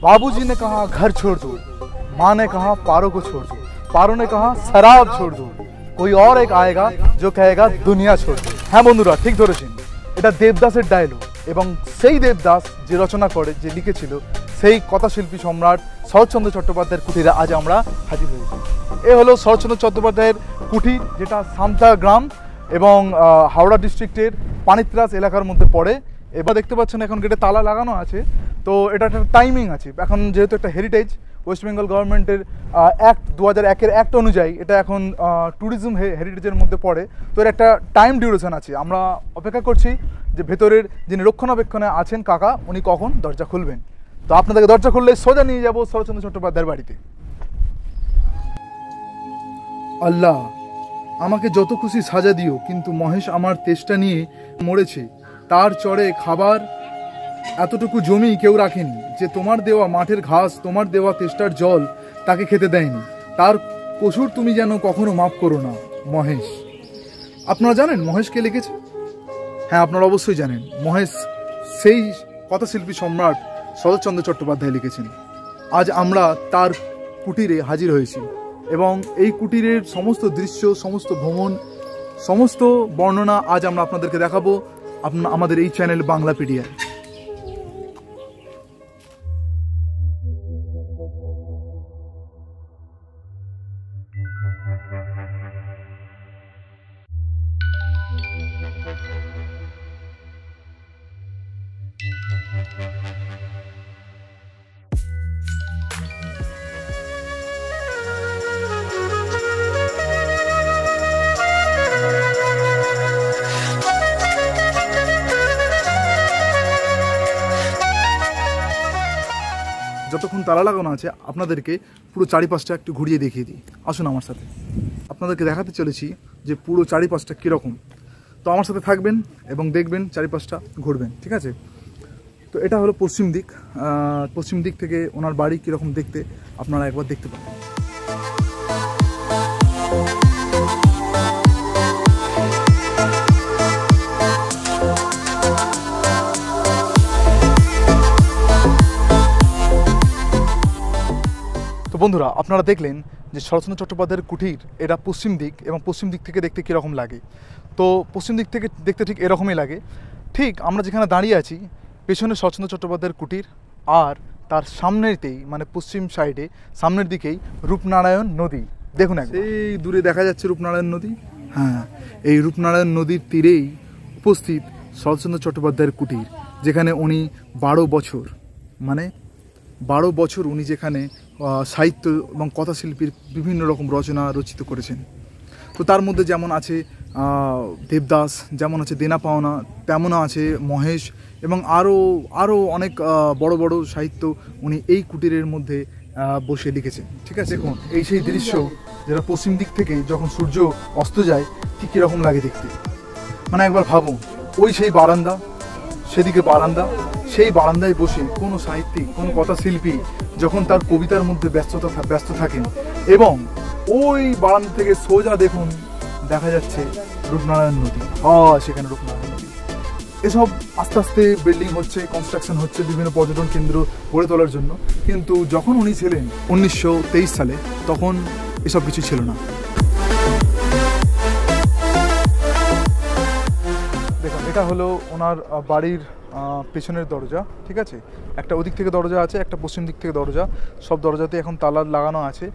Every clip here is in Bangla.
बाबूजी ने कहा घर छोड़ दो, माँ ने कहा पारो को छोड़ दो, पारो ने कहा शराब छोड़ दो, कोई और एक आएगा जो कहेगा दुनिया छोड़ दो। हाँ बंधुरा ठीक ধরেছেন, এটা দেবদাসের ডায়লগ এবং সেই দেবদাস যে রচনা করে যে লিখেছিল সেই কথাশিল্পী সম্রাট শরৎচন্দ্র চট্টোপাধ্যায়ের কুঠিরে আজ আমরা হাজির হয়েছি। এ হলো শরৎচন্দ্র চট্টোপাধ্যায়ের কুঠির, যেটা সামতা গ্রাম এবং হাওড়া ডিস্ট্রিক্টের পানিত্রাস এলাকার মধ্যে পড়ে। এবার দেখতে পাচ্ছেন এখন গেটে তালা লাগানো আছে, তো এটা একটা টাইমিং আছে। এখন যেহেতু একটা হেরিটেজ, ওয়েস্ট বেঙ্গল গভর্নমেন্টের অ্যাক্ট 2001-এর অ্যাক্ট অনুযায়ী এটা এখন ট্যুরিজম হেরিটেজের মধ্যে পড়ে, তো এর একটা টাইম ডিউরেশন আছে। আমরা অপেক্ষা করছি যে ভেতরের যিনি রক্ষণাবেক্ষণে আছেন কাকা, উনি কখন দরজা খুলবেন। তো আপনাদেরকে দরজা খুললে সোজা নিয়ে যাবো শরৎচন্দ্র চট্টোপাধ্যায়ের বাড়িতে। আল্লাহ আমাকে যত খুশি সাজা দিও, কিন্তু মহেশ আমার তেষ্টা নিয়ে মরেছে। তার চড়ে খাবার এতটুকু জমি কেউ রাখেনি, যে তোমার দেওয়া মাঠের ঘাস, তোমার দেওয়া তেষ্টার জল তাকে খেতে দেয়নি। তার কসুর তুমি যেন কখনো মাফ করো না মহেশ। আপনারা জানেন মহেশ কে লিখেছে? হ্যাঁ, আপনারা অবশ্যই জানেন। মহেশ সেই কথাশিল্পী সম্রাট শরৎচন্দ্র চট্টোপাধ্যায় লিখেছেন। আজ আমরা তার কুটিরে হাজির হয়েছি এবং এই কুটিরের সমস্ত দৃশ্য, সমস্ত ভ্রমণ, সমস্ত বর্ণনা আজ আমরা আপনাদেরকে দেখাবো আমাদের এই চ্যানেল বাংলাপিডিয়ায়। যতক্ষণ তালা লাগানো আছে আপনাদেরকে পুরো চারিপাশটা একটু ঘুরিয়ে দেখিয়ে দিই। আসুন আমার সাথে, আপনাদেরকে দেখাতে চলেছি যে পুরো চারিপাশটা কীরকম। তো আমার সাথে থাকবেন এবং দেখবেন, চারিপাশটা ঘুরবেন, ঠিক আছে? তো এটা হলো পশ্চিম দিক। পশ্চিম দিক থেকে ওনার বাড়ি কীরকম দেখতে আপনারা একবার দেখতে পাবেন। বন্ধুরা আপনারা দেখলেন যে শরৎচন্দ্র চট্টোপাধ্যায়ের কুঠির, এটা পশ্চিম দিক এবং পশ্চিম দিক থেকে দেখতে কীরকম লাগে। তো পশ্চিম দিক থেকে দেখতে ঠিক এরকমই লাগে। ঠিক আমরা যেখানে দাঁড়িয়ে আছি পেছনে শরৎচন্দ্র চট্টোপাধ্যায়ের কুঠির, আর তার সামনেতেই মানে পশ্চিম সাইডে সামনের দিকেই রূপনারায়ণ নদী। দেখুন এই দূরে দেখা যাচ্ছে রূপনারায়ণ নদী। হ্যাঁ, এই রূপনারায়ণ নদীর তীরেই উপস্থিত শরৎচন্দ্র চট্টোপাধ্যায়ের কুঠির, যেখানে উনি 12 বছর উনি যেখানে সাহিত্য এবং কথাশিল্পীর বিভিন্ন রকম রচনা রচিত করেছেন। তো তার মধ্যে যেমন আছে দেবদাস, যেমন আছে দেনা পাওনা, তেমনও আছে মহেশ এবং আরও অনেক বড় বড় সাহিত্য উনি এই কুটিরের মধ্যে বসে লিখেছেন, ঠিক আছে? দেখুন এই সেই দৃশ্য যেটা পশ্চিম দিক থেকে যখন সূর্য অস্ত যায় ঠিক কীরকম লাগে দেখতে। মানে একবার ভাবুন, ওই সেই বারান্দা, সেদিকে বারান্দা, সেই বারান্দায় বসে কোনো সাহিত্যিক, কোনো কথাশিল্পী যখন তার কবিতার মধ্যে ব্যস্ত থাকেন এবং ওই বারান্দা থেকে সোজা দেখুন দেখা যাচ্ছে রূপনারায়ণ নদী। সেখানে রূপনারায়ণ নদী। এসব আস্তে আস্তে বিল্ডিং হচ্ছে, কনস্ট্রাকশন হচ্ছে বিভিন্ন পর্যটন কেন্দ্র গড়ে তোলার জন্য, কিন্তু যখন উনি ছিলেন 1923 সালে তখন এসব কিছু ছিল না। দেখুন এটা হলো ওনার বাড়ির পেছনের দরজা, ঠিক আছে? একটা ওদিক থেকে দরজা আছে, একটা পশ্চিম দিক থেকে দরজা। সব দরজাতে এখন তালা লাগানো আছে।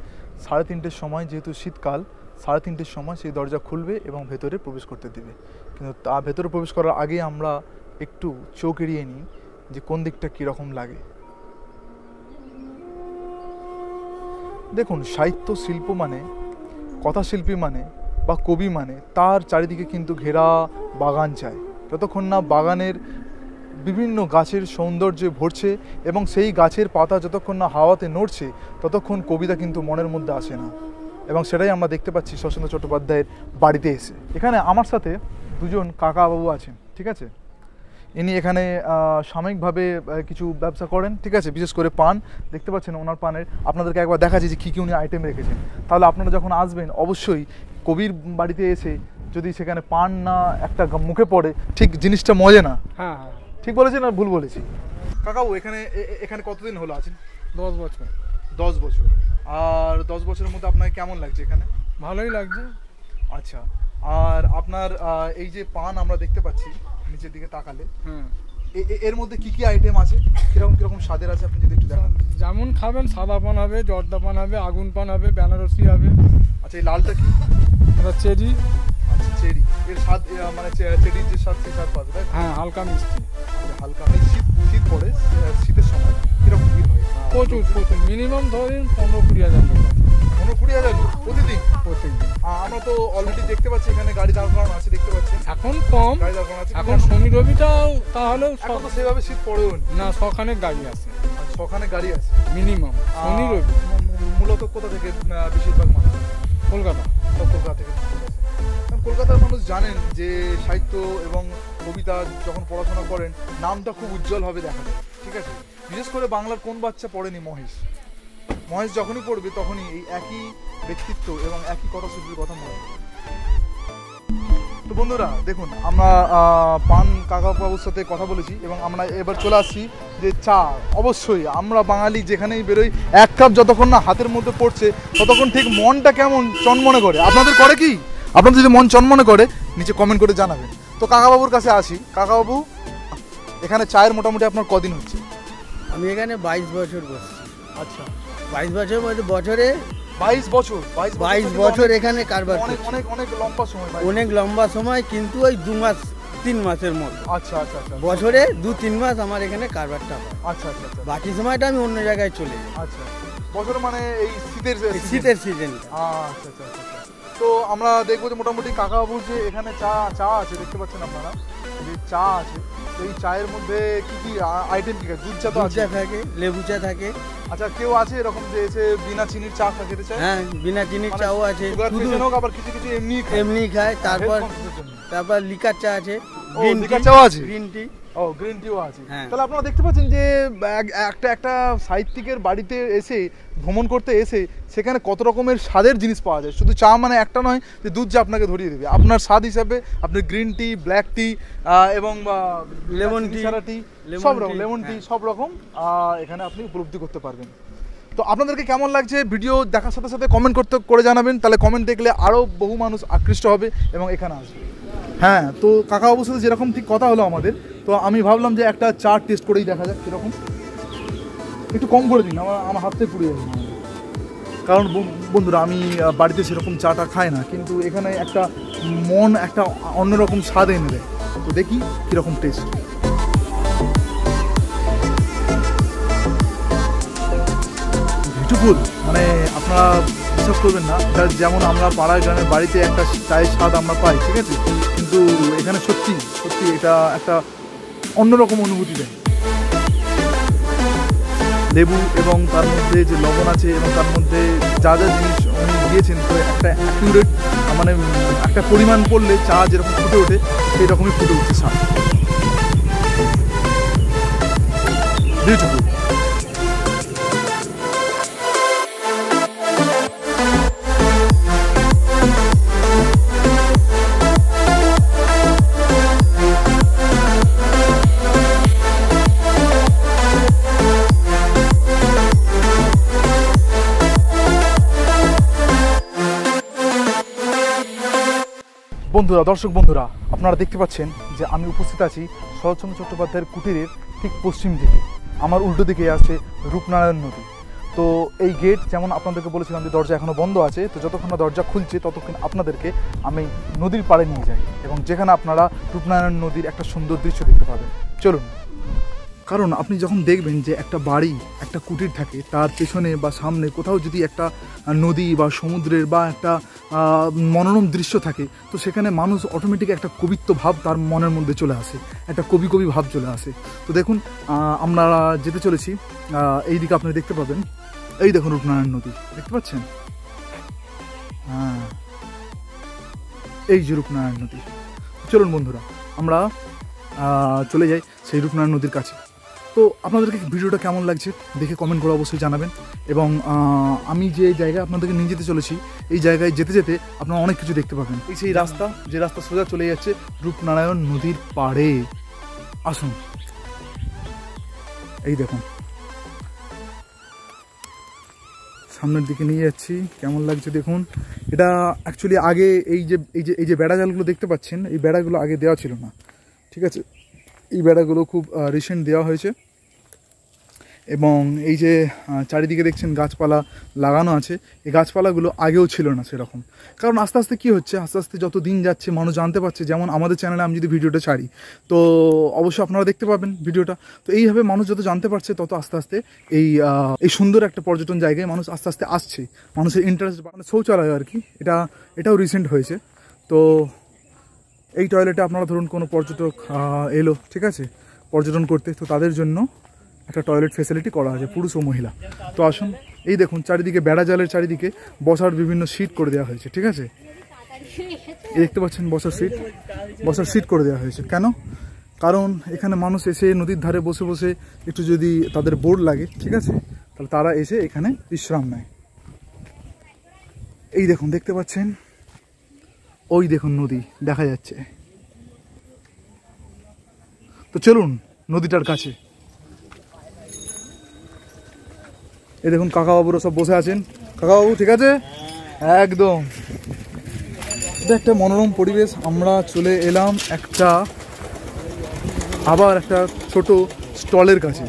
3:30-র সময়, যেহেতু শীতকাল, 3:30-র সময় সেই দরজা খুলবে এবং ভেতরে প্রবেশ করতে দেবে। কিন্তু ভেতরে প্রবেশ করার আগে আমরা একটু চোখ এড়িয়ে নিই যে কোন দিকটা কীরকম লাগে। দেখুন সাহিত্য শিল্প মানে, কথাশিল্পী মানে বা কবি মানে তার চারিদিকে কিন্তু ঘেরা বাগান চাই। যতক্ষণ না বাগানের বিভিন্ন গাছের সৌন্দর্যে ভরছে এবং সেই গাছের পাতা যতক্ষণ না হাওয়াতে নড়ছে ততক্ষণ কবিতা কিন্তু মনের মধ্যে আসে না। এবং সেটাই আমরা দেখতে পাচ্ছি শরৎচন্দ্র চট্টোপাধ্যায়ের বাড়িতে এসে। এখানে আমার সাথে দুজন কাকাবাবু আছেন, ঠিক আছে? ইনি এখানে সাময়িকভাবে কিছু ব্যবসা করেন, ঠিক আছে? বিশেষ করে পান। দেখতে পাচ্ছেন ওনার পানের, আপনাদেরকে একবার দেখাচ্ছি যে কী কী উনি আইটেম রেখেছেন। তাহলে আপনারা যখন আসবেন অবশ্যই কবির বাড়িতে এসে যদি সেখানে পান না একটা মুখে পড়ে ঠিক জিনিসটা মজে না। হ্যাঁ, ঠিক বলেছি না ভুল বলেছি? কাকাবু এখানে এখানে কতদিন হলো আছেন? 10 বছর। 10 বছর। আর 10 বছরের মধ্যে আপনার কেমন লাগছে এখানে? ভালোই লাগছে। আচ্ছা, আর আপনার এই যে পান আমরা দেখতে পাচ্ছি নিচের দিকে তাকালে, হ্যাঁ, এর মধ্যে কি কি আইটেম আছে, কিরকম কিরকম স্বাদের আছে আপনি যদি একটু দেখান। যেমন খাবেন, সাদা পান হবে, জর্দা পান হবে, আগুন পান হবে, বেনারসি হবে। আচ্ছা, এই লালটা কি? এটা চেরি। আচ্ছা, চেরি। এর স্বাদ মানে চেরির যে স্বাদ সেই স্বাদ পাবে, তাই? হ্যাঁ, হালকা মিষ্টি। হালকা। শীত পড়ে, শীতের সময় কিরকম ভিড় হয়? প্রচুর প্রচুর, মিনিমাম ধরেন 15-20 হাজার লোক। 15-20 হাজার লোক প্রতিদিন? প্রতিদিন। আমরা তো অলরেডি দেখতে পাচ্ছি এখানে গাড়ি দাঁড় করানো আছে, দেখতে পাচ্ছেন। এখন কম, গাড়ি দাঁড় করানো আছে এখন শনি রবিটাও তাহলেও এখন তো সেভাবে শীত পড়েও না, সখানেক গাড়ি আছে, সখানে গাড়ি আছে মিনিমাম শনি রবি। মূলত কোথা থেকে বেশিরভাগ মানুষ? কলকাতা। কলকাতা থেকে মানুষ আছে। কারণ কলকাতার মানুষ জানেন যে সাহিত্য এবং কবিতা যখন পড়াশোনা করেন নামটা খুব উজ্জ্বলভাবে দেখা যায়, ঠিক আছে? বিশেষ করে বাংলার কোন বাচ্চা পড়েনি মহেশ? মহেশ যখনই পড়বে তখনই এই একই ব্যক্তিত্ব এবং একই কথাশিল্পীর কথা মনে হয়। তো বন্ধুরা দেখুন, আমরা পান কাকাবাবুর সাথে কথা বলেছি এবং আমরা এবার চলে আসছি যে চা। অবশ্যই আমরা বাঙালি যেখানেই বেরোই, এক কাপ যতক্ষণ না হাতের মধ্যে পড়ছে ততক্ষণ ঠিক মনটা কেমন চনমনে করে। আপনাদের করে কি? আপনাদের যদি মন চনমনে করে নিচে কমেন্ট করে জানাবেন। তো কাকাবাবুর কাছে আসি। কাকাবাবু, এখানে চায়ের মোটামুটি আপনার কদিন হচ্ছে? আমি এখানে 22 বছর বসছি। আচ্ছা, 22 বছর মধ্যে বছরে 22 বছর। 22 বছর এখানে কারবার অনেক করছি। অনেক অনেক লম্বা সময়। অনেক লম্বা সময়, কিন্তু ওই 2 মাস 3 মাসের মতো। আচ্ছা আচ্ছা আচ্ছা। বছরে 2-3 মাস আমার এখানে কারবারটা হয়। আচ্ছা আচ্ছা আচ্ছা। বাকি সময়টা আমি অন্য জায়গায় চলে যাই। আচ্ছা, বছর মানে এই শীতের সিজনটা। আচ্ছা আচ্ছা আচ্ছা। তো আমরা দেখবো যে মোটামুটি কাকাবাবুর যে এখানে চা আছে, দেখতে পাচ্ছেন আপনারা যে চা আছে। তো এই চায়ের মধ্যে কি কি আইটেম কি? দুধ চা তো আছে, থাকে, লেবু চা থাকে। আচ্ছা, কেউ আছে এরকম যে এসে বিনা চিনির চা খেতে চায়? হ্যাঁ, বিনা চিনির চাও আছে, শুধু হোক, আবার কিছু কিছু এমনি খায়। তারপর লিকার চা আছে, লিকার চাও আছে, গ্রিন টি। ও, গ্রিন টিও আছে। হ্যাঁ। তাহলে আপনারা দেখতে পাচ্ছেন যে একটা সাহিত্যিকের বাড়িতে এসে ভ্রমণ করতে এসে সেখানে কত রকমের স্বাদের জিনিস পাওয়া যায়। শুধু চা মানে একটা নয় যে দুধ চা আপনাকে ধরিয়ে দেবে, আপনার স্বাদ হিসাবে আপনি গ্রিন টি, ব্ল্যাক টি এবং লেমন টি, সব রকম, লেমন টি সব রকম এখানে আপনি উপলব্ধি করতে পারবেন। তো আপনাদেরকে কেমন লাগছে ভিডিও দেখার সাথে সাথে কমেন্ট করে জানাবেন। তাহলে কমেন্ট দেখলে আরও বহু মানুষ আকৃষ্ট হবে এবং এখানে আসবে। হ্যাঁ, তো কাকাবাবুর সাথে যেরকম ঠিক কথা হলো আমাদের, তো আমি ভাবলাম যে একটা চা টেস্ট করেই দেখা যাক কীরকম। একটু কম করে দিন, আমার হাত থেকে পুড়ে যাবে। কারণ বন্ধুরা, আমি বাড়িতে সেরকম চাটা খাই না, কিন্তু এখানে একটা মন একটা অন্যরকম স্বাদ এনে দেয়। তো দেখি কীরকম টেস্ট। বিউটিফুল, মানে আপনারা বিশ্বাস করবেন না, যেমন আমরা পাড়ায় গ্রামের বাড়িতে একটা চায়ের স্বাদ আমরা পাই, ঠিক আছে, কিন্তু এখানে সত্যি সত্যি এটা একটা অন্যরকম অনুভূতি দেয়। লেবু এবং তার মধ্যে যে লবণ আছে এবং তার মধ্যে যা যা জিনিস উনি দিয়েছেন, তো একটা অ্যাকিউরেট মানে একটা পরিমাণ পড়লে চা যেরকম ফুটে ওঠে সেই রকমই ফুটে উঠছে স্বাদ। বিউটিফুল। বন্ধুরা, দর্শক বন্ধুরা, আপনারা দেখতে পাচ্ছেন যে আমি উপস্থিত আছি শরৎচন্দ্র চট্টোপাধ্যায়ের কুটিরের ঠিক পশ্চিম দিকে। আমার উল্টো দিকে আছে রূপনারায়ণ নদী। তো এই গেট, যেমন আপনাদেরকে বলেছিলাম যে দরজা এখনও বন্ধ আছে, তো যতক্ষণ না দরজা খুলছে ততক্ষণ আপনাদেরকে আমি নদীর পাড়ে নিয়ে যাই এবং যেখানে আপনারা রূপনারায়ণ নদীর একটা সুন্দর দৃশ্য দেখতে পাবেন। চলুন। কারণ আপনি যখন দেখবেন যে একটা বাড়ি, একটা কুটির থাকে, তার পেছনে বা সামনে কোথাও যদি একটা নদী বা সমুদ্রের বা একটা মনোরম দৃশ্য থাকে, তো সেখানে মানুষ অটোমেটিক একটা কবিত্ব ভাব তার মনের মধ্যে চলে আসে, একটা কবি কবি ভাব চলে আসে। তো দেখুন, আমরা যেতে চলেছি, এই দিকে আপনি দেখতে পাবেন, এই দেখুন রূপনারায়ণ নদী দেখতে পাচ্ছেন। হ্যাঁ, এই যে রূপনারায়ণ নদী। চলুন বন্ধুরা, আমরা চলে যাই সেই রূপনারায়ণ নদীর কাছে। তো আপনাদেরকে ভিডিওটা কেমন লাগছে দেখে কমেন্ট করে অবশ্যই জানাবেন। এবং আমি যে জায়গায় আপনাদেরকে নিয়ে যেতে চলেছি, এই জায়গায় যেতে যেতে আপনারা অনেক কিছু দেখতে পাবেন। এই সেই রাস্তা, যে রাস্তা সোজা চলে যাচ্ছে রূপনারায়ণ নদীর পাড়ে। আসুন, এই দেখুন সামনের দিকে নিয়ে যাচ্ছি, কেমন লাগছে দেখুন। এটা অ্যাকচুয়ালি আগে এই যে বেড়া জালগুলো দেখতে পাচ্ছেন, এই বেড়াগুলো আগে দেওয়া ছিল না, ঠিক আছে। এই বেড়াগুলো খুব রিসেন্ট দেওয়া হয়েছে এবং এই যে চারিদিকে দেখছেন গাছপালা লাগানো আছে, এই গাছপালাগুলো আগেও ছিল না সেরকম। কারণ আস্তে আস্তে কী হচ্ছে, আস্তে আস্তে যত দিন যাচ্ছে মানুষ জানতে পারছে। যেমন আমাদের চ্যানেলে আমি যদি ভিডিওটা ছাড়ি তো অবশ্যই আপনারা দেখতে পাবেন ভিডিওটা। তো এইভাবে মানুষ যত জানতে পারছে তত আস্তে আস্তে এই সুন্দর একটা পর্যটন জায়গায় মানুষ আস্তে আস্তে আসছে, মানুষের ইন্টারেস্ট, মানে শৌচালয় আর কি, এটাও রিসেন্ট হয়েছে। তো এই টয়লেটে আপনারা ধরুন কোনো পর্যটক এলো, ঠিক আছে, পর্যটন করতে, তো তাদের জন্য একটা টয়লেট ফেসিলিটি করা আছে, পুরুষ ও মহিলা। তো আসুন, এই দেখুন চারিদিকে বেড়া জালের চারিদিকে বসার বিভিন্ন সিট করে দেওয়া হয়েছে, ঠিক আছে। এই দেখতে পাচ্ছেন বসার সিট করে দেওয়া হয়েছে। কেন? কারণ এখানে মানুষ এসে নদীর ধারে বসে বসে একটু যদি তাদের বোর লাগে, ঠিক আছে, তাহলে তারা এসে এখানে বিশ্রাম নেয়। এই দেখুন দেখতে পাচ্ছেন, ওই দেখুন নদী দেখা যাচ্ছে। তো চলুন নদীটার কাছে। এই দেখুন কাকাবাবুরা সব বসে আছেন। কাকাবাবু ঠিক আছে? একদম। এটা একটা মনোরম পরিবেশ। আমরা চলে এলাম আবার একটা ছোট স্টলের কাছে।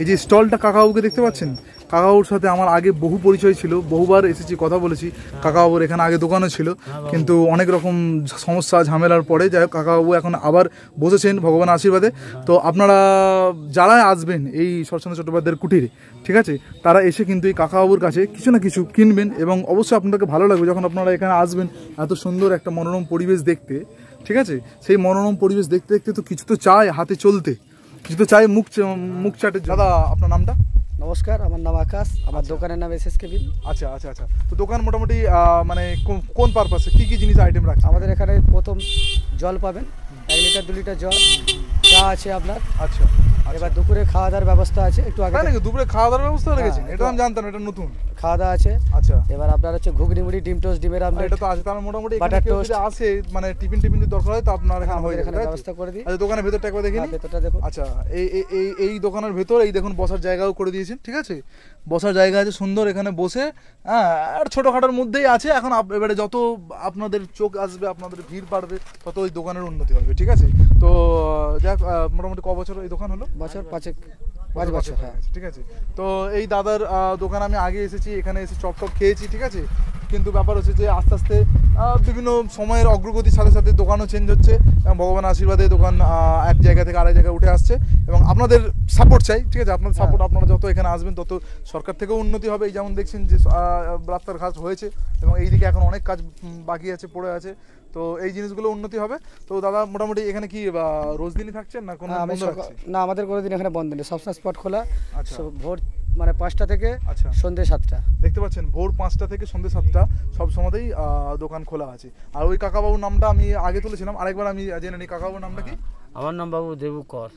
এই যে স্টলটা কাকাবাবুকে দেখতে পাচ্ছেন, কাকাবাবুর সাথে আমার আগে বহু পরিচয় ছিল, বহুবার এসেছি, কথা বলেছি। কাকাবাবুর এখানে আগে দোকানও ছিল, কিন্তু অনেক রকম সমস্যা ঝামেলার পরে যাই হোক কাকাবাবু এখন আবার বসেছেন ভগবানের আশীর্বাদে। তো আপনারা যারা আসবেন এই শরৎচন্দ্র চট্টোপাধ্যায়ের কুটিরে, ঠিক আছে, তারা এসে কিন্তু এই কাকাবাবুর কাছে কিছু না কিছু কিনবেন এবং অবশ্যই আপনাদেরকে ভালো লাগবে যখন আপনারা এখানে আসবেন এত সুন্দর একটা মনোরম পরিবেশ দেখতে, ঠিক আছে। সেই মনোরম পরিবেশ দেখতে দেখতে তো কিছু তো চাই হাতে চলতে, কিছু তো চাই মুখ চাটে। দাদা আপনার নামটা? নমস্কার, আমার নাম আকাশ, আমার দোকানের নাম এসএসকে বিল। আচ্ছা আচ্ছা আচ্ছা। তো দোকান মোটামুটি মানে কোন পারপাসে কি কি জিনিস আইটেম রাখছে? আমাদের এখানে প্রথম জল পাবেন, 1 লিটার 2 লিটার জল, চা আছে আপনার। আচ্ছা। এবার দুপুরে খাওয়া দাওয়ার ব্যবস্থা আছে, একটু আগে নাকি দুপুরে খাওয়া দাওয়ার ব্যবস্থা রেখেছেন? এটা আমি জানতাম, এটা নতুন খাওয়া দাওয়া আছে। আচ্ছা। এবার আপনার হচ্ছে ঘুগনি মুড়ি, ডিম টোস্ট, ডিমের আমলেট, এটা তো আছে। তার মোটামুটি এখানে কেউ যদি আসে মানে টিফিন যদি দরকার হয় তো আপনার এখানে হয়ে যাবে, ব্যবস্থা করে দিই। আচ্ছা দোকানের ভেতরটা একবার দেখে নিন। ভেতরটা দেখুন। আচ্ছা এই দোকানের ভেতর এই দেখুন বসার জায়গাও করে দিয়েছেন, ঠিক আছে, বসার জায়গা আছে সুন্দর, এখানে বসে আর ছোটোখাটোর মধ্যেই আছে। এখন এবারে যত আপনাদের চোখ আসবে, আপনাদের ভিড় বাড়বে, তত ওই দোকানের উন্নতি হবে, ঠিক আছে। তো যাক, মোটামুটি ক বছর এই দোকান হলো? বছর 5 বছর। হ্যাঁ ঠিক আছে। তো এই দাদার দোকান আমি আগে এসেছি, এখানে এসে চপ খেয়েছি, ঠিক আছে। কিন্তু ব্যাপার হচ্ছে যে আস্তে আস্তে বিভিন্ন সময়ের অগ্রগতির সাথে সাথে দোকানও চেঞ্জ হচ্ছে এবং ভগবানের আশীর্বাদে দোকান এক জায়গা থেকে আরেক জায়গায় উঠে আসছে এবং আপনাদের সাপোর্ট চাই, ঠিক আছে। আপনাদের সাপোর্ট, আপনারা যত এখানে আসবেন তত সরকার থেকেও উন্নতি হবে। এই যেমন দেখছেন যে রাস্তার কাজ হয়েছে এবং এইদিকে এখন অনেক কাজ বাকি আছে, পড়ে আছে, তো এই জিনিসগুলো উন্নতি হবে। তো দাদা মোটামুটি এখানে কি রোজ দিনই থাকছেন না কোনো বন্ধ রাখছে? না, আমাদের কোনোদিন এখানে বন্ধ নেই, সবসময় স্পট খোলা। আচ্ছা। ভোর মানে 5টা থেকে সন্ধ্যে 7টা। দেখতে পাচ্ছেন ভোর 5টা থেকে সন্ধ্যে 7টা সব সময়তেই দোকান খোলা আছে। আর ওই কাকাবাবুর নামটা আমি আগে তুলেছিলাম, আরেকবার আমি জেনে নিই। কাকাবাবুর নামটা কি? আমার নাম বাবু দেবুকর।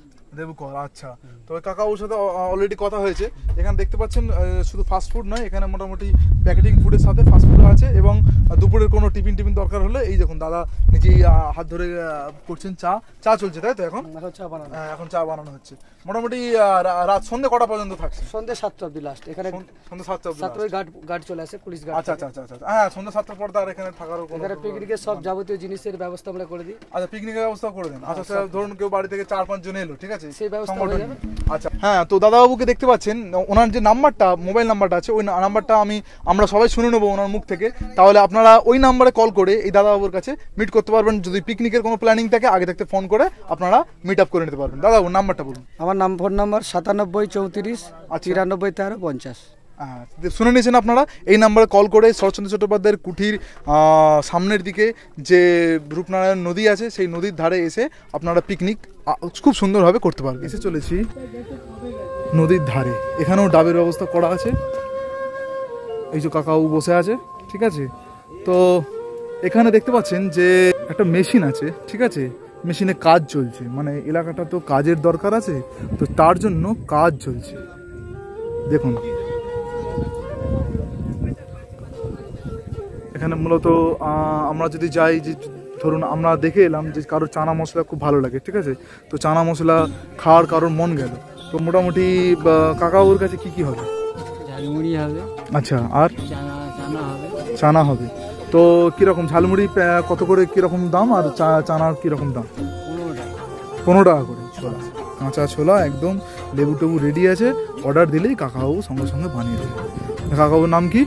আচ্ছা। তো ওই কাকাবাবুর সাথে অলরেডি কথা হয়েছে। এখানে দেখতে পাচ্ছেন শুধু ফাস্ট ফুড নয়, এখানে মোটামুটি প্যাকেটিং ফুডের সাথে ফাস্ট ফুডও আছে এবং দুপুরের কোনো টিফিন দরকার হলে এই দেখুন দাদা নিজেই হাত ধরে করছেন। চা চলছে তাই তো? এখন এখন চা বানানো হচ্ছে। মোটামুটি রাত সন্ধ্যে কটা পর্যন্ত থাকছে? সন্ধ্যে 7টা অবধি লাস্ট। এখানে সন্ধ্যে 7টা অবধি গার্ড চলে আসে, পুলিশ গার্ড। আচ্ছা আচ্ছা আচ্ছা। হ্যাঁ, সন্ধ্যে 7টার পর আর এখানে থাকারও কোনো, এখানে পিকনিকের সব যাবতীয় জিনিসের ব্যবস্থা আমরা করে দিই। আচ্ছা, পিকনিকের ব্যবস্থা করে দেন। আচ্ছা, ধরুন কেউ বাড়ি থেকে 4-5 জন এলো, ঠিক আছে, সেই ব্যবস্থা হয়ে যাবে। আচ্ছা। হ্যাঁ, তো দাদাবাবুকে দেখতে পাচ্ছেন, ওনার যে নাম্বারটা, মোবাইল নাম্বারটা আছে, ওই নাম্বারটা আমরা সবাই শুনে নেবো ওনার মুখ থেকে। তাহলে আপনারা ওই নাম্বারে কল করে এই দাদাবাবুর কাছে মিট করতে পারবেন। যদি পিকনিকের কোনো প্ল্যানিং থাকে আগে থাকতে ফোন করে আপনারা মিট আপ করে নিতে পারবেন। দাদাবাবুর নাম্বারটা বলুন। আমার ফোন নাম্বার 97 34 93 13 50। শুনে নিয়েছেন আপনারা। এই নাম্বারে কল করে শরৎচন্দ্র চট্টোপাধ্যায়ের কুঠির সামনের দিকে যে রূপনারায়ণ নদী আছে সেই নদীর ধারে এসে আপনারা পিকনিক খুব সুন্দরভাবে করতে পারবেন। এসে চলেছি নদীর ধারে, এখানেও ডাবের ব্যবস্থা করা আছে। এই যে কাকাবাবু বসে আছে, ঠিক আছে। তো এখানে দেখতে পাচ্ছেন যে একটা মেশিন আছে, ঠিক আছে, মেশিনে কাজ চলছে, মানে এলাকাটা তো কাজের দরকার আছে, তো তার জন্য কাজ চলছে। দেখুন এখানে মূলত আমরা যদি যাই, যে ধরুন আমরা দেখে এলাম যে কারোর চানা মশলা খুব ভালো লাগে, ঠিক আছে, তো চানা মশলা খাওয়ার কারোর মন গেল, তো মোটামুটি কাকাবাবুর কাছে কি কি হবে? ঝালমুড়ি হবে, আচ্ছা, আর চানা হবে। চানা হবে। তো কীরকম ঝালমুড়ি কত করে কীরকম দাম, আর চানার কীরকম দাম? 15 টাকা করে ছোলা, কাঁচা ছোলা একদম, লেবু টেবু রেডি আছে, অর্ডার দিলেই কাকাবাবু সঙ্গে সঙ্গে বানিয়ে দেবে। কাকাবাবুর নাম কি?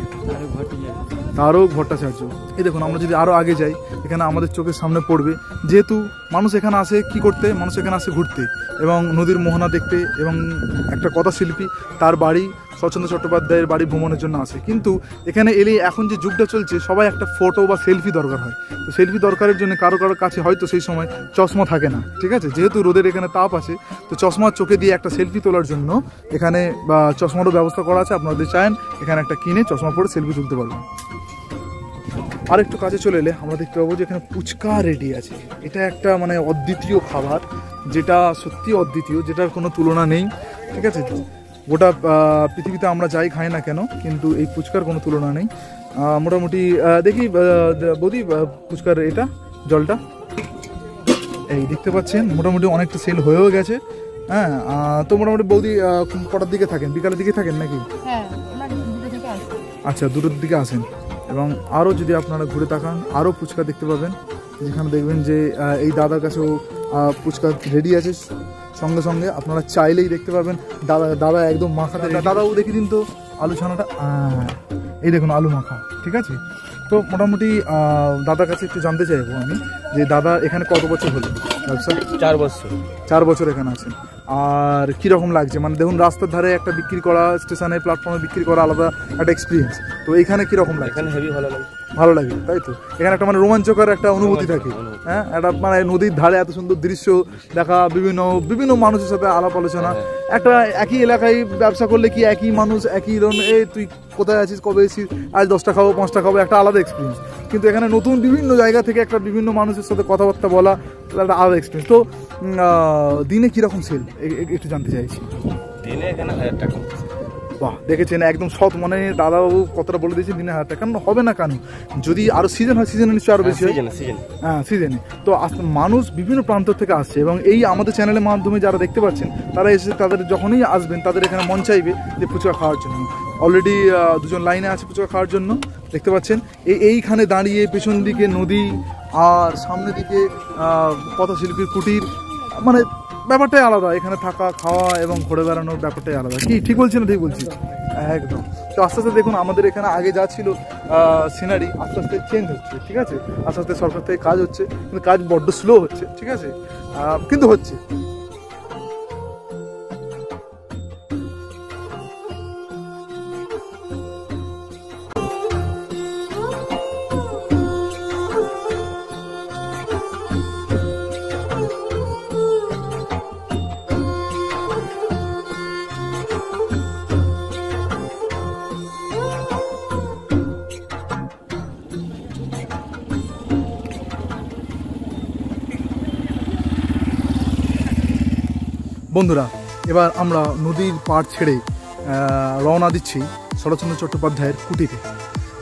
তারক ভট্টাচার্য। এই দেখুন, আমরা যদি আরও আগে যাই, এখানে আমাদের চোখের সামনে পড়বে, যেহেতু মানুষ এখানে আসে কি করতে, মানুষ এখানে আসে ঘুরতে এবং নদীর মোহনা দেখতে, এবং একটা কথাশিল্পী তার বাড়ি শরৎচন্দ্র চট্টোপাধ্যায়ের বাড়ি ভ্রমণের জন্য আসে। কিন্তু এখানে এলে এখন যে যুগটা চলছে, সবাই একটা ফটো বা সেলফি দরকার হয়। তো সেলফি দরকারের জন্য কারো কারোর কাছে হয়তো সেই সময় চশমা থাকে না, ঠিক আছে, যেহেতু রোদের এখানে তাপ আছে, তো চশমার চোখে দিয়ে একটা সেলফি তোলার জন্য এখানে চশমারও ব্যবস্থা করা আছে। আপনারা যদি চান এখানে একটা কিনে চশমা পরে সেলফি তুলতে পারবেন। আর একটু কাছে চলে এলে আমরা দেখতে পাবো যে এখানে ফুচকা রেডি আছে। এটা একটা মানে অদ্বিতীয় খাবার, যেটা সত্যি অদ্বিতীয়, যেটার কোনো তুলনা নেই, ঠিক আছে। গোটা পৃথিবীতে আমরা যাই খাই না কেন, কিন্তু এই ফুচকার কোনো তুলনা নেই। মোটামুটি দেখি বৌদি, ফুচকার এটা জলটা এই দেখতে পাচ্ছেন, মোটামুটি অনেকটা সেল হয়েও গেছে। হ্যাঁ, তো মোটামুটি বৌদি কটার দিকে থাকেন? বিকালের দিকে থাকেন নাকি? আচ্ছা, 2টোর দিকে আসেন। এবং আরও যদি আপনারা ঘুরে তাকান, আরও ফুচকা দেখতে পাবেন, যেখানে দেখবেন যে এই দাদার কাছেও ফুচকা রেডি আছে। সঙ্গে সঙ্গে আপনারা চাইলেই দেখতে পাবেন দাদা একদম মাখাতে। দাদাও দেখি দিন তো আলু ছানাটা, এই দেখুন আলু মাখা, ঠিক আছে। তো মোটামুটি দাদার কাছে একটু জানতে চাইবো আমি যে দাদা এখানে কত বছর হলো ব্যবসা? 4 বছর। 4 বছর এখানে আছেন। আর কীরকম লাগছে? মানে দেখুন, রাস্তার ধারে একটা বিক্রি করা, স্টেশনে প্ল্যাটফর্মে বিক্রি করা আলাদা একটা এক্সপিরিয়েন্স। তো এইখানে কীরকম লাগে? এখানে হেভি ভালো লাগে। ভালো লাগে, তাই তো। এখানে একটা মানে রোমাঞ্চকর একটা অনুভূতি থাকে। হ্যাঁ, একটা মানে নদীর ধারে এত সুন্দর দৃশ্য দেখা, বিভিন্ন মানুষের সাথে আলাপ আলোচনা। একটা একই এলাকায় ব্যবসা করলে কি একই মানুষ একই এই তুই কোথায় আছিস, কবে এসেছিস, আজ 10টা খাবো 5টা খাবো, একটা আলাদা এক্সপিরিয়েন্স। কিন্তু এখানে নতুন বিভিন্ন জায়গা থেকে একটা বিভিন্ন মানুষের সাথে কথাবার্তা বলা, একটা আলাদা এক্সপিরিয়েন্স। তো দিনে কীরকম সেল একটু জানতে চাইছি। দিনে এখানে 1000 টাকা। বাহ, দেখেছেন একদম সৎ মনে দাদাবাবু কতটা বলে দিয়েছেন, দিনে 1000 টাকা। কেন হবে না কেন? যদি আরও সিজন হয়, সিজনে নিশ্চয়ই আরও বেশি হয়। হ্যাঁ, সিজনে তো মানুষ বিভিন্ন প্রান্ত থেকে আসছে, এবং এই আমাদের চ্যানেলের মাধ্যমে যারা দেখতে পাচ্ছেন, তারা এসে তাদের যখনই আসবেন তাদের এখানে মন চাইবে যে ফুচকা খাওয়ার জন্য। অলরেডি 2জন লাইনে আছে ফুচকা খাওয়ার জন্য, দেখতে পাচ্ছেন। এইখানে দাঁড়িয়ে পেছন দিকে নদী, আর সামনে দিকে কথাশিল্পীর কুটির, মানে ব্যাপারটাই আলাদা। এখানে থাকা, খাওয়া এবং ঘুরে বেড়ানোর ব্যাপারটাই আলাদা। কি ঠিক বলছি না ঠিক বলছি? একদম। তো আস্তে আস্তে দেখুন, আমাদের এখানে আগে যা ছিল সিনারি, আস্তে আস্তে চেঞ্জ হচ্ছে, ঠিক আছে। আস্তে আস্তে সরকার থেকে কাজ হচ্ছে, কিন্তু কাজ বড্ড স্লো হচ্ছে, ঠিক আছে, কিন্তু হচ্ছে। বন্ধুরা, এবার আমরা নদীর পাড় ছেড়ে রওনা দিচ্ছি শরৎচন্দ্র চট্টোপাধ্যায়ের কুটিরে।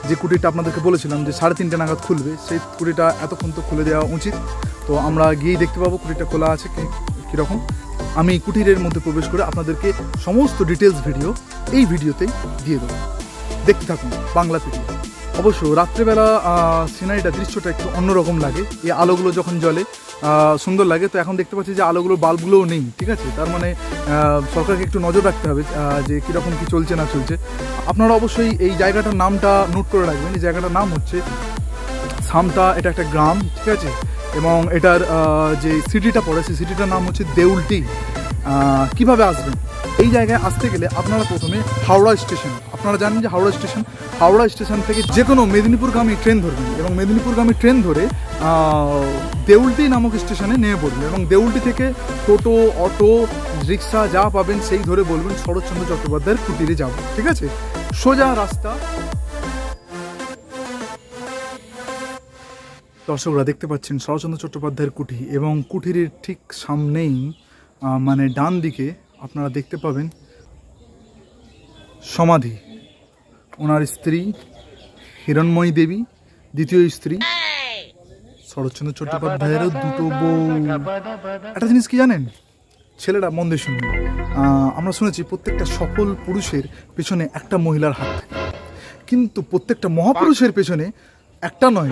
যে কুটিরটা আপনাদেরকে বলেছিলাম যে 3:30 নাগাদ খুলবে, সেই কুটিরটা এতক্ষণ তো খুলে দেওয়া উচিত। তো আমরা গিয়েই দেখতে পাবো কুটিরটা খোলা আছে কীরকম। আমি কুটিরের মধ্যে প্রবেশ করে আপনাদেরকে সমস্ত ডিটেলস ভিডিও এই ভিডিওতেই দিয়ে দেবো, দেখতে থাকুন বাংলা ভিডিও। অবশ্য রাত্রেবেলা সিনারিটা, দৃশ্যটা একটু অন্যরকম লাগে। এই আলোগুলো যখন জ্বলে সুন্দর লাগে। তো এখন দেখতে পাচ্ছি যে আলোগুলোর বাল্বগুলোও নেই, ঠিক আছে। তার মানে সরকারকে একটু নজর রাখতে হবে যে কীরকম কী চলছে না চলছে। আপনারা অবশ্যই এই জায়গাটার নামটা নোট করে রাখবেন। এই জায়গাটার নাম হচ্ছে সামতা। এটা একটা গ্রাম, ঠিক আছে। এবং এটার যে সিটিটা পড়ে, সেই সিটিটার নাম হচ্ছে দেউলটি। কিভাবে আসবেন? এই জায়গায় আসতে গেলে আপনারা প্রথমে হাওড়া স্টেশন, আপনারা জানেন যে হাওড়া স্টেশন থেকে যে কোনো মেদিনীপুরগামী ট্রেন ধরবেন, এবং মেদিনীপুরগামী ট্রেন ধরে দেউলটি নামক স্টেশনে নেমে পড়বেন। এবং দেউলটি থেকে টোটো, অটো, রিক্সা যা পাবেন সেই ধরে বলবেন শরৎচন্দ্র চট্টোপাধ্যায়ের কুটিরে যাব, ঠিক আছে। সোজা রাস্তা। দর্শকরা দেখতে পাচ্ছেন শরৎচন্দ্র চট্টোপাধ্যায়ের কুঠি, এবং কুঠিরের ঠিক সামনেই মানে ডান দিকে আপনারা দেখতে পাবেন সমাধি। ওনার স্ত্রী হিরণময়ী দেবী, দ্বিতীয় স্ত্রী। শরৎচন্দ্র চট্টোপাধ্যায়েরও 2টো বউ। একটা জিনিস কি জানেন, ছেলেরা মন দিয়ে শুনবেন। আমরা শুনেছি প্রত্যেকটা সফল পুরুষের পেছনে একটা মহিলার হাত থাকে, কিন্তু প্রত্যেকটা মহাপুরুষের পেছনে একটা নয়,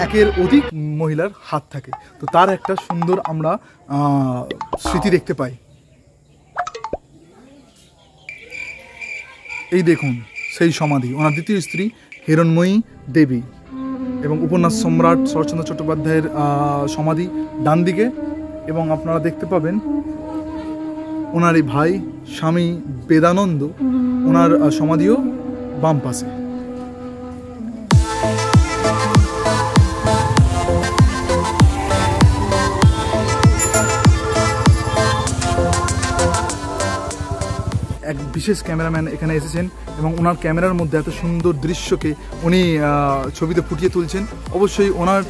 একের অধিক মহিলার হাত থাকে। তো তার একটা সুন্দর আমরা স্মৃতি দেখতে পাই। এই দেখুন সেই সমাধি, ওনার দ্বিতীয় স্ত্রী হিরণময়ী দেবী, এবং উপন্যাস সম্রাট শরৎচন্দ্র চট্টোপাধ্যায়ের সমাধি ডান দিকে, এবং আপনারা দেখতে পাবেন ওনার এই ভাই স্বামী বেদানন্দ, ওনার সমাধিও বাম পাশে। এক বিশেষ ক্যামেরাম্যান এখানে এসেছেন এবং ওনার ক্যামেরার মধ্যে এত সুন্দর দৃশ্যকে উনি ছবিতে ফুটিয়ে তুলছেন। অবশ্যই ওনার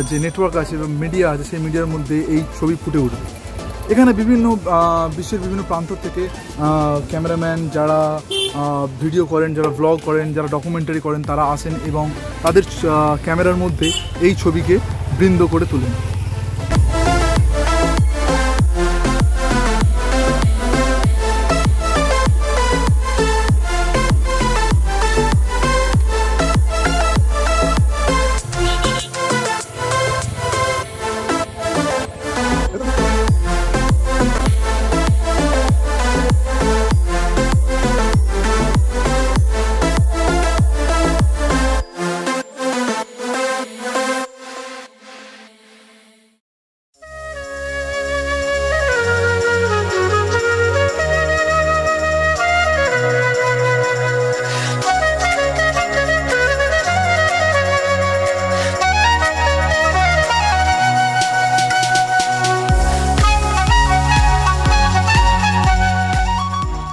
যে নেটওয়ার্ক আছে বা মিডিয়া আছে, সেই মিডিয়ার মধ্যে এই ছবি ফুটে উঠবে। এখানে বিভিন্ন বিশ্বের বিভিন্ন প্রান্ত থেকে ক্যামেরাম্যান যারা ভিডিও করেন, যারা ব্লগ করেন, যারা ডকুমেন্টারি করেন, তারা আসেন এবং তাদের ক্যামেরার মধ্যে এই ছবিকে বৃন্দ করে তোলেন।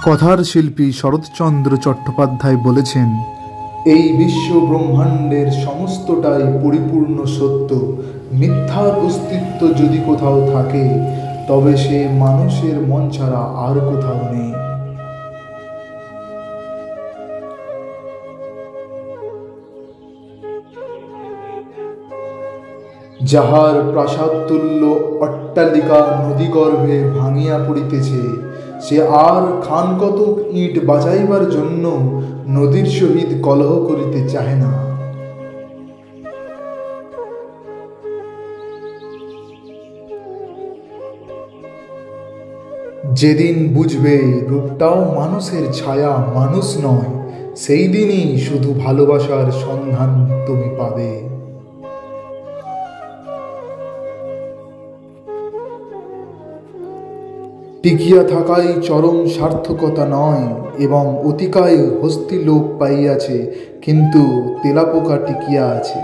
কথার শিল্পী শরৎচন্দ্র চট্টোপাধ্যায় বলেছেন, এই বিশ্ব ব্রহ্মাণ্ডের সমস্তটাই পরিপূর্ণ সত্য। মিথ্যার অস্তিত্ব যদি কোথাও থাকে, তবে সে মানুষের মন ছাড়া আর কোথাও নেই। যাহার প্রাসাদতুল্য অট্টালিকা নদীগর্ভে ভাঙিয়া পড়িতেছে, সে আর খান কতক ইট বাঁচাইবার জন্য নদীর সহিত কলহ করিতে চাহে না। যেদিন বুঝবে রূপটাও মানুষের ছায়া, মানুষ নয়, সেই দিনই শুধু ভালোবাসার সন্ধান তুমি পাবে। টিকিয়া থাকাই চরম সার্থকতা নয়, এবং অতিকায় হস্তি লোপ পাইয়াছে, কিন্তু তেলাপোকা টিকিয়া আছে।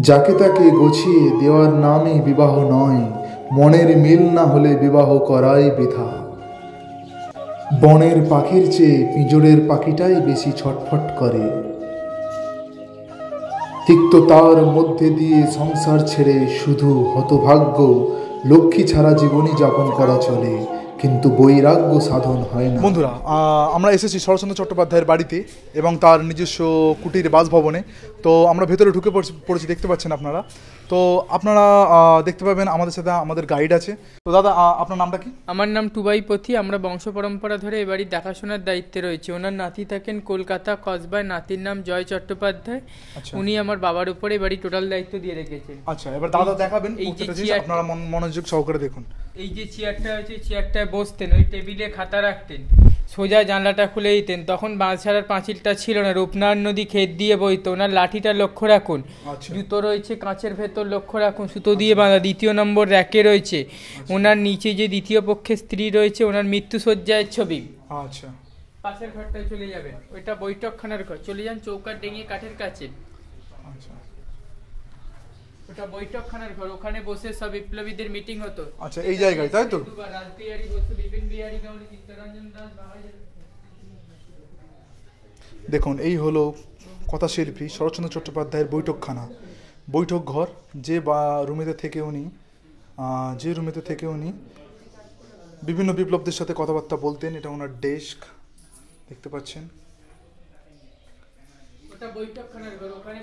যাকে তাকে গছিয়ে দেওয়ার নামই বিবাহ নয়, মনের মিল না হলে বিবাহ করাই বৃথা। বনের পাখির চেয়ে পিঁজরের পাখিটাই বেশি ছটফট করে। তিক্ততার মধ্যে দিয়ে সংসার ছেড়ে শুধু হতভাগ্য লক্ষ্মী ছাড়া জীবনই যাপন করা চলে, কিন্তু বৈরাগ্য সাধন হয় না। বন্ধুরা, আমরা এসেছি শরৎচন্দ্র চট্টোপাধ্যায়ের বাড়িতে এবং তার নিজস্ব কুটির বাসভবনে। তো আমরা ভেতরে ঢুকে পড়েছি, দেখতে পাচ্ছেন আপনারা। তো আপনারা দেখতে পাবেন আমাদের সাথে আমাদের গাইড আছে। তো দাদা, আপনার নামটা কি? আমার নাম টুবাই পথি। আমরা বংশ পরম্পরা ধরে এ বাড়ির দেখাশোনার দায়িত্বে রয়েছে। ওনার নাতি থাকেন কলকাতা কসবায়, নাতির নাম জয় চট্টোপাধ্যায়। উনি আমার বাবার উপরে এ বাড়ি টোটাল দায়িত্ব দিয়ে রেখেছেন। আচ্ছা, এবার দাদা দেখাবেন, এই যে আপনারা মনোযোগ সহকারে দেখুন। এই যে চেয়ারটা আছে, চেয়ারটায় বসতেন, ওই টেবিলে খাতা রাখতেন, সোজা জানলাটা খুলে দিতেন। তখন বাঁশঝাড়ার পাঁচিলটা ছিল না, রূপনারায়ণ নদী ক্ষেত দিয়ে বইতো। ওনার লাঠিটা লক্ষ্য রাখুন, জুতো রয়েছে কাঁচের ভেতর, লক্ষ্য রাখুন, সুতো দিয়ে বাঁধা। দ্বিতীয় নম্বর র্যাকে রয়েছে ওনার নিচে যে দ্বিতীয় পক্ষের স্ত্রী রয়েছে, ওনার মৃত্যুশয্যার ছবি। আচ্ছা, পাশের ঘরটায় চলে যাবেন, ওইটা বৈঠকখানার ঘর। চলে যান চৌকাঠ ডেঙিয়ে কাঠের কাছে, আচ্ছা, ওটা বৈঠকখানার ঘর। ওখানে বসে সব বিপ্লবীদের মিটিং হতো। আচ্ছা, এই জায়গায়, তাই তো? রাজবিহারী বসু, বিপিন বিহারী গৌড়ী, চিত্তরঞ্জন দাস, দেখুন, এই হলো কথাশিল্পী শরৎচন্দ্র চট্টোপাধ্যায়ের বৈঠকখানা, বৈঠক ঘর। যে রুমেতে থেকে উনি বিভিন্ন বিপ্লবদের সাথে কথাবার্তা বলতেন। এটা ওনার ডেস্ক, দেখতে পাচ্ছেন।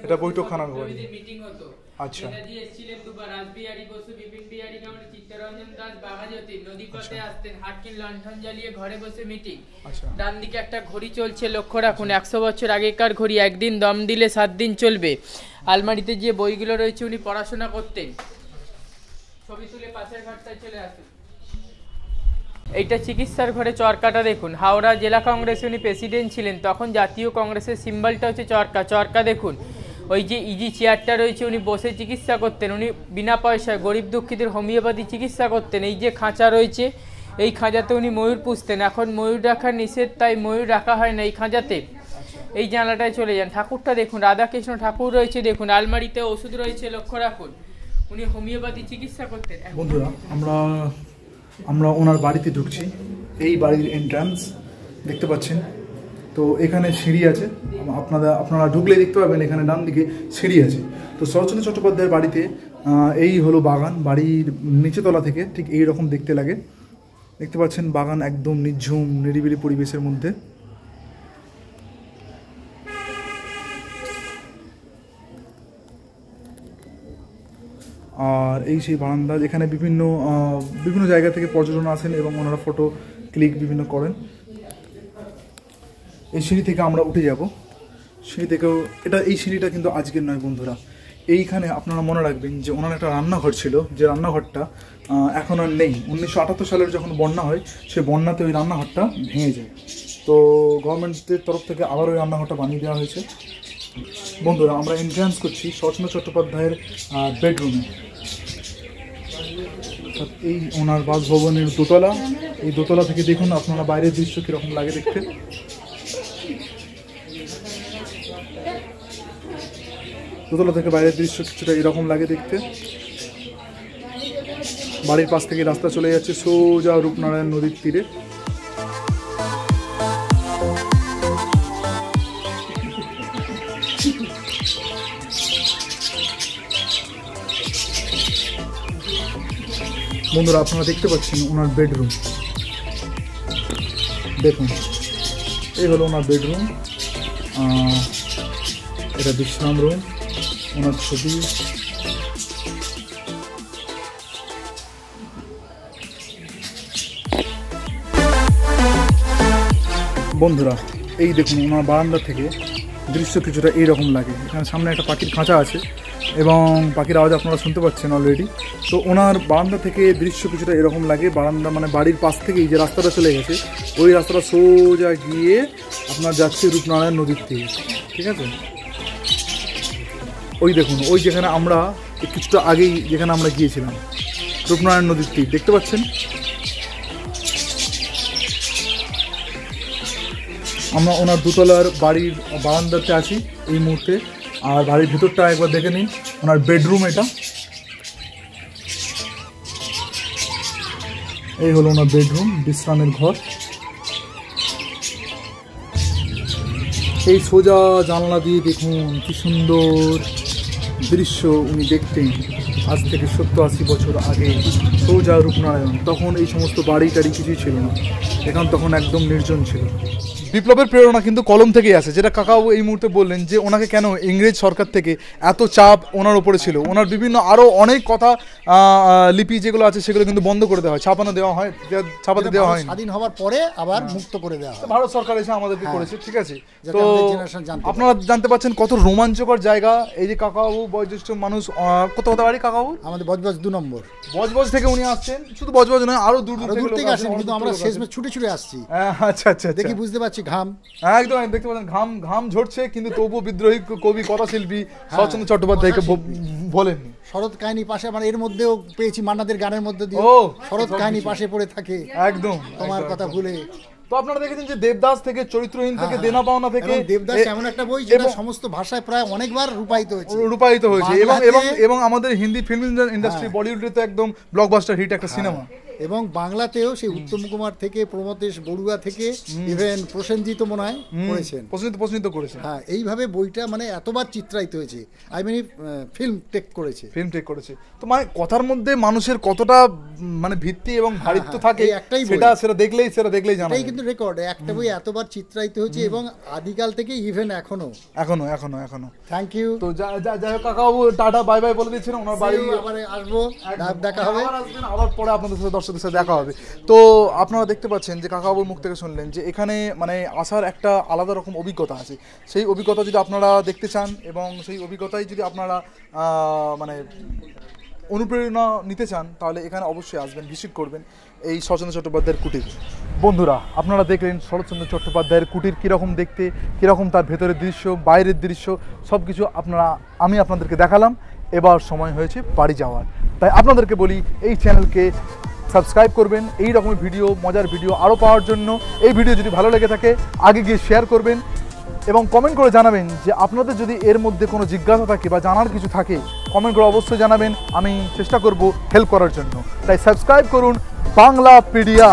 এটা বৈঠকখানার ঘর। মিটিং হতো। আচ্ছা। নেতাজি এসেছিলেন দুবার, রাসবিহারী বসু, বিপিন বিহারী গাঙ্গুলি, চিত্তরঞ্জন দাস, বাঘাযতীন নদীপথে আসতেন, হাটকিন লণ্ঠন জ্বালিয়ে ঘরে বসে মিটিং। আচ্ছা। ডান দিকে একটা ঘড়ি চলছে, লক্ষ্য রাখুন, 100 বছর আগেকার ঘড়ি, একদিন দম দিলে 7 দিন চলবে। আলমারিতে যে বইগুলো রয়েছে উনি পড়াশোনা করতেন। ছবি তুলে পাশের ঘরটায় চলে আসুন। এইটা চিকিৎসার ঘরে চরকাটা দেখুন, হাওড়া জেলা কংগ্রেসে উনি প্রেসিডেন্ট ছিলেন, তখন জাতীয় কংগ্রেসের সিম্বলটা হচ্ছে চরকা। চরকা দেখুন, ওই যে ইজি চেয়ারটা রয়েছে উনি বসে চিকিৎসা করতেন, উনি বিনা পয়সায় গরিব দুঃখীদের হোমিওপ্যাথি চিকিৎসা করতেন। এই যে খাঁচা রয়েছে, এই খাঁচাতে উনি ময়ূর পুষতেন, এখন ময়ূর রাখা নিষেধ, তাই ময়ূর রাখা হয় না এই খাঁচাতে। এই জানলাটায় চলে যান, ঠাকুরটা দেখুন, রাধাকৃষ্ণ ঠাকুর রয়েছে দেখুন, আলমারিতে ওষুধ রয়েছে, লক্ষ্য রাখুন, উনি হোমিওপ্যাথি চিকিৎসা করতেন। বন্ধুরা আমরা ওনার বাড়িতে ঢুকছি। এই বাড়ির এন্ট্রান্স দেখতে পাচ্ছেন, তো এখানে সিঁড়ি আছে, আপনারা ঢুকলেই দেখতে পাবেন এখানে ডান দিকে সিঁড়ি আছে। তো শরৎচন্দ্র চট্টোপাধ্যায়ের বাড়িতে এই হলো বাগান, বাড়ির নিচে তলা থেকে ঠিক এই রকম দেখতে লাগে। দেখতে পাচ্ছেন বাগান একদম নিঝুম নিরিবিলি পরিবেশের মধ্যে। আর এই সেই বারান্দা, যেখানে বিভিন্ন জায়গা থেকে পর্যটন আসেন এবং ওনারা ফটো ক্লিক বিভিন্ন করেন। এই সিঁড়ি থেকে আমরা উঠে যাব, সিঁড়ি থেকেও এই সিঁড়িটা কিন্তু আজকের নয় বন্ধুরা। এইখানে আপনারা মনে রাখবেন যে ওনার একটা রান্নাঘর ছিল, যে রান্নাঘরটা এখন আর নেই। 1978 সালের যখন বন্যা হয়, সেই বন্যাতে ওই রান্নাঘরটা ভেঙে যায়, তো গভর্নমেন্টের তরফ থেকে আবার ওই রান্নাঘরটা বানিয়ে দেওয়া হয়েছে। বন্ধুরা আমরা এন্ট্রান্স করছি শরৎচন্দ্র চট্টোপাধ্যায়ের বেডরুমে। এই ওনার বাসভবনের দোতলা, এই দোতলা থেকে দেখুন আপনারা বাইরের দৃশ্য কীরকম লাগে দেখতে। দোতলা থেকে বাইরের দৃশ্য কিছুটা এরকম লাগে দেখতে। বাড়ির পাশ থেকে রাস্তা চলে যাচ্ছে সোজা রূপনারায়ণ নদীর তীরে। বন্ধুরা আপনারা দেখতে পাচ্ছেন ওনার বেডরুম, দেখুন এই হলো ওনার বেডরুম। এটা বিশ্রাম রুম, ওনার ছবি। বন্ধুরা এই দেখুন ওনার বারান্দা থেকে দৃশ্য কিছুটা এইরকম লাগে। এখানে সামনে একটা পাখির খাঁচা আছে এবং পাখির আওয়াজ আপনারা শুনতে পাচ্ছেন অলরেডি। তো ওনার বারান্দা থেকে দৃশ্য কিছুটা এরকম লাগে। বারান্দা মানে বাড়ির পাশ থেকেই যে রাস্তাটা চলে গেছে, ওই রাস্তাটা সোজা গিয়ে আপনার যাচ্ছে রূপনারায়ণ নদীর থেকে, ঠিক আছে। ওই দেখুন ওই যেখানে আমরা কিছুটা আগেই যেখানে আমরা গিয়েছিলাম, রূপনারায়ণ নদীর তীর দেখতে পাচ্ছেন। আমরা ওনার দোতলার বাড়ির বারান্দাতে আছি এই মুহূর্তে। আর বাড়ির ভিতরটা একবার দেখে নিন, ওনার বেডরুম এটা। এই হলো ওনার বেডরুম, বিশ্রামের ঘর। এই সোজা জানলা দিয়ে দেখুন কি সুন্দর দৃশ্য উনি দেখতেন আজ থেকে 70-80 বছর আগে। সোজা রূপনারায়ণ, তখন এই সমস্ত বাড়ি টাড়ি কিছুই ছিল না, এখন তখন একদম নির্জন ছিল। বিপ্লবের প্রেরণা কিন্তু কলম থেকেই আসে, যেটা কাকাবাবু এই মুহূর্তে বললেন যে ওনাকে কেন ইংরেজ সরকার থেকে এত চাপ ওনার উপরে ছিল। ওনার বিভিন্ন আরও অনেক কথা লিপি যেগুলো আছে সেগুলো কিন্তু বন্ধ করে দেওয়া হয়, ছাপাতে দেওয়া হয়। স্বাধীন হওয়ার পরে আবার মুক্ত করে দেওয়া হয়, ভারত সরকার এসে আমাদেরকে করেছে, ঠিক আছে। তো আপনারা জানতে পাচ্ছেন কত রোমাঞ্চকর জায়গা। এই যে কাকাবাবু বয়োজ্যেষ্ঠ মানুষ, কত বাড়ি কাকাবাবু? আমাদের বজবজ 2 নম্বর। বজবজ থেকে উনি আসছেন, শুধু বজবজ নয় আরো দূর থেকে আসেন, কিন্তু আমরা শেষমে ছুটে ছুটে আসছি। আচ্ছা আচ্ছা, দেখি বুঝতে পারছি ঘাম, একদম দেখতে পাচ্ছেন ঘাম ঝরছে, কিন্তু তবুও বিদ্রোহী কবি কথাশিল্পী শরৎচন্দ্র চট্টোপাধ্যায়কে বলেননি। শরৎ কাহিনী পাশে, মানে এর মধ্যেও পেয়েছি মান্নাদের গানের মধ্যে দিয়ে শরৎ কাহিনী পাশে পড়ে থাকে, একদম তোমার কথা ভুলে। তো আপনারা দেখেছেন যে দেবদাস থেকে, চরিত্রহীন থেকে, দেনা পাওনা থেকে। দেবদাস এমন একটা বই যেটা সমস্ত ভাষায় প্রায় অনেকবার রূপায়িত হয়েছে এবং আমাদের হিন্দি ফিল্ম ইন্ডাস্ট্রি, বলিউডে তো একদম ব্লকবাস্টার হিট একটা সিনেমা। এবং বাংলাতেও সেই উত্তম কুমার থেকে প্রমথেশ বড়ুয়া থেকে ইভেন প্রসেনজিৎ মনে হয় করেছেন, প্রশ্নিত করেছেন। হ্যাঁ, এইভাবে বইটা মানে এতবার চিত্রায়িত হয়েছে, আই মিন ফিল্ম টেক করেছে। তো মানে কথার মধ্যে মানুষের কতটা মানে ভিত্তি এবং ভারিত্ব থাকে একটাই সেটা দেখলেই জানা যায়। এই কিন্তু রেকর্ড, একটা বই এতবার চিত্রায়িত হয়েছে এবং আদিকাল থেকে ইভেন এখনো। Thank you. তো যাই হোক কাকাবাবু, টাটা বাই বাই বলে দিচ্ছেন। ওনার বাড়ি আবার আসবো, দেখা হবে, আবার পরে আপনাদের সাথে দর্শকদের সাথে দেখা হবে। তো আপনারা দেখতে পাচ্ছেন যে কাকাবাবুর মুখ থেকে শুনলেন যে এখানে মানে আসার একটা আলাদা রকম অভিজ্ঞতা আছে। সেই অভিজ্ঞতা যদি আপনারা দেখতে চান এবং সেই অভিজ্ঞতায় যদি আপনারা মানে অনুপ্রেরণা নিতে চান, তাহলে এখানে অবশ্যই আসবেন, ভিজিট করবেন এই শরৎচন্দ্র চট্টোপাধ্যায়ের কুটির। বন্ধুরা, আপনারা দেখলেন শরৎচন্দ্র চট্টোপাধ্যায়ের কুটির কীরকম দেখতে, কীরকম তার ভেতরের দৃশ্য, বাইরের দৃশ্য, সব কিছু আমি আপনাদেরকে দেখালাম। এবার সময় হয়েছে বাড়ি যাওয়ার। তাই আপনাদেরকে বলি, এই চ্যানেলকে সাবস্ক্রাইব করবেন এই রকমের ভিডিও, মজার ভিডিও আরও পাওয়ার জন্য। এই ভিডিও যদি ভালো লেগে থাকে আগে গিয়ে শেয়ার করবেন এবং কমেন্ট করে জানাবেন যে আপনাদের যদি এর মধ্যে কোনো জিজ্ঞাসা থাকে বা জানার কিছু থাকে, কমেন্ট করে অবশ্যই জানাবেন। আমি চেষ্টা করব হেল্প করার জন্য। তাই সাবস্ক্রাইব করুন বাংলাপিডিয়া।